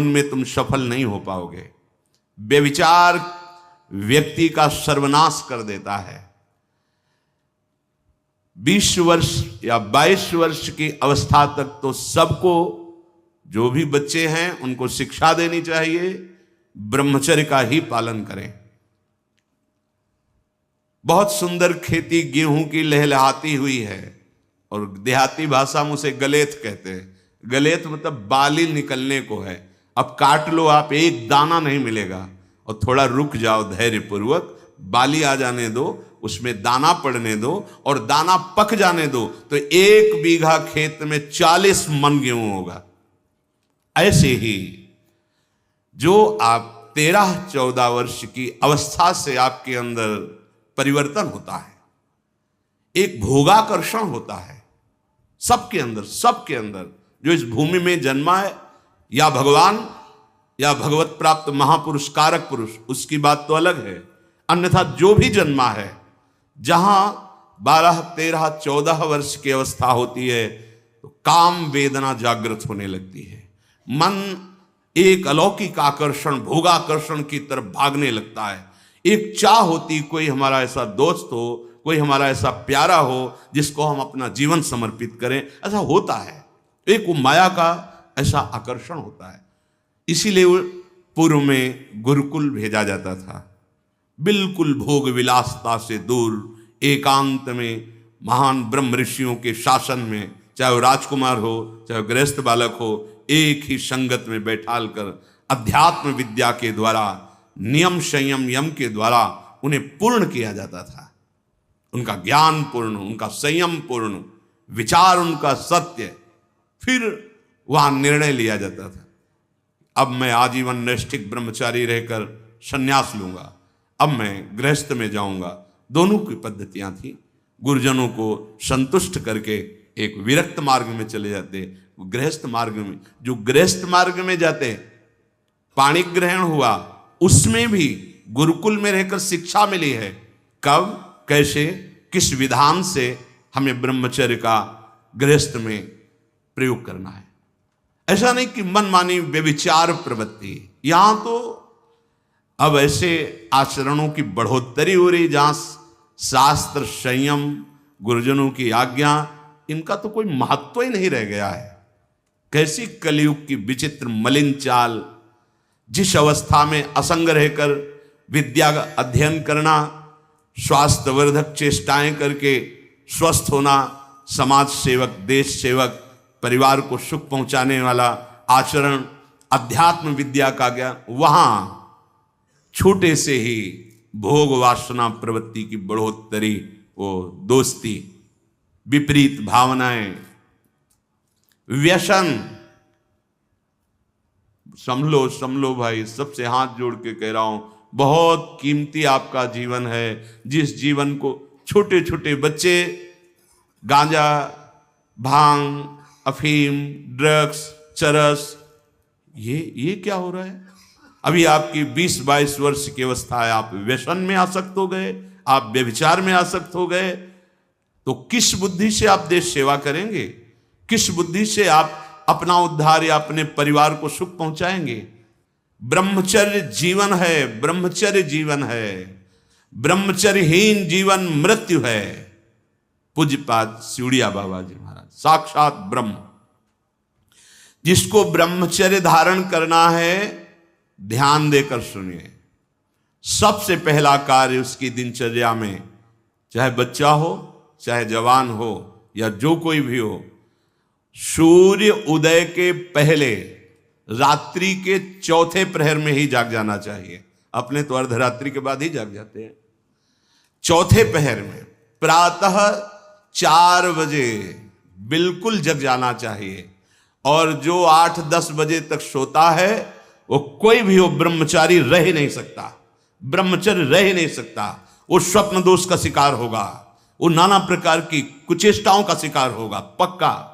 उनमें तुम सफल नहीं हो पाओगे। व्यभिचार व्यक्ति का सर्वनाश कर देता है। 20 वर्ष या 22 वर्ष की अवस्था तक तो सबको, जो भी बच्चे हैं उनको शिक्षा देनी चाहिए, ब्रह्मचर्य का ही पालन करें। बहुत सुंदर खेती गेहूं की लहलहाती हुई है, और देहाती भाषा में उसे गलेत कहते हैं। गलेत मतलब बाली निकलने को है। अब काट लो आप, एक दाना नहीं मिलेगा, और थोड़ा रुक जाओ धैर्यपूर्वक, बाली आ जाने दो, उसमें दाना पड़ने दो, और दाना पक जाने दो, तो 1 बीघा खेत में 40 मन गेहूं होगा। ऐसे ही जो आप 13-14 वर्ष की अवस्था से आपके अंदर परिवर्तन होता है, एक भोगाकर्षण होता है सबके अंदर जो इस भूमि में जन्मा है, या भगवान या भगवत प्राप्त महापुरुष कारक पुरुष, उसकी बात तो अलग है। अन्यथा जो भी जन्मा है, जहां 12, 13, 14 वर्ष की अवस्था होती है, तो काम वेदना जागृत होने लगती है। मन एक अलौकिक आकर्षण, भोगाकर्षण की तरफ भागने लगता है। एक चाह होती, कोई हमारा ऐसा दोस्त हो, कोई हमारा ऐसा प्यारा हो जिसको हम अपना जीवन समर्पित करें। ऐसा होता है, एक वो माया का ऐसा आकर्षण होता है। इसीलिए पूर्व में गुरुकुल भेजा जाता था, बिल्कुल भोग विलासता से दूर, एकांत में महान ब्रह्म ऋषियों के शासन में, चाहे वो राजकुमार हो चाहे गृहस्थ बालक हो, एक ही संगत में बैठाल कर अध्यात्म विद्या के द्वारा, नियम संयम यम के द्वारा उन्हें पूर्ण किया जाता था। उनका ज्ञान पूर्ण, उनका संयम पूर्ण, विचार उनका सत्य, फिर वहां निर्णय लिया जाता था। अब मैं आजीवन नैष्ठिक ब्रह्मचारी रहकर संन्यास लूंगा, अब मैं गृहस्थ में जाऊंगा। दोनों की पद्धतियां थी। गुरुजनों को संतुष्ट करके एक विरक्त मार्ग में चले जाते, गृहस्थ मार्ग में। जो गृहस्थ मार्ग में जाते, पाणिक ग्रहण हुआ, उसमें भी गुरुकुल में रहकर शिक्षा मिली है। कब, कैसे, किस विधान से हमें ब्रह्मचर्य का गृहस्थ में प्रयोग करना है। ऐसा नहीं कि मनमानी व्यभिचार प्रवृत्ति। यहां तो अब ऐसे आचरणों की बढ़ोतरी हो रही जहां शास्त्र, संयम, गुरुजनों की आज्ञा, इनका तो कोई महत्व ही नहीं रह गया है। कैसी कलयुग की विचित्र मलिन चाल। जिस अवस्था में असंग रहकर विद्या का अध्ययन करना, स्वास्थ्यवर्धक चेष्टाएं करके स्वस्थ होना, समाज सेवक, देश सेवक, परिवार को सुख पहुंचाने वाला आचरण, अध्यात्म विद्या का ज्ञान, वहां छोटे से ही भोग वासना प्रवृत्ति की बढ़ोतरी, वो दोस्ती, विपरीत भावनाएं, व्यसन। समलो भाई, सबसे हाथ जोड़ के कह रहा हूं, बहुत कीमती आपका जीवन है। जिस जीवन को छोटे छोटे बच्चे गांजा, भांग, अफीम, ड्रग्स, चरस, ये क्या हो रहा है? अभी आपकी 20-22 वर्ष की अवस्था है, आप व्यसन में आसक्त हो गए, आप व्यभिचार में आसक्त हो गए, तो किस बुद्धि से आप देश सेवा करेंगे? किस बुद्धि से आप अपना उद्धार या अपने परिवार को सुख पहुंचाएंगे? ब्रह्मचर्य जीवन है, ब्रह्मचर्य जीवन है। ब्रह्मचर्यहीन जीवन मृत्यु है। पूज्यपाद सिउड़िया बाबा जी महाराज, साक्षात ब्रह्म। जिसको ब्रह्मचर्य धारण करना है, ध्यान देकर सुनिए। सबसे पहला कार्य उसकी दिनचर्या में, चाहे बच्चा हो, चाहे जवान हो, या जो कोई भी हो, सूर्य उदय के पहले रात्रि के चौथे प्रहर में ही जाग जाना चाहिए। अपने तो अर्धरात्रि के बाद ही जाग जाते हैं। चौथे प्रहर में प्रातः 4 बजे बिल्कुल जग जाना चाहिए। और जो 8-10 बजे तक सोता है, वो कोई भी हो, ब्रह्मचारी रह ही नहीं सकता, ब्रह्मचर्य रह ही नहीं सकता। वो स्वप्न दोष का शिकार होगा, वो नाना प्रकार की कुचेष्टाओं का शिकार होगा, पक्का।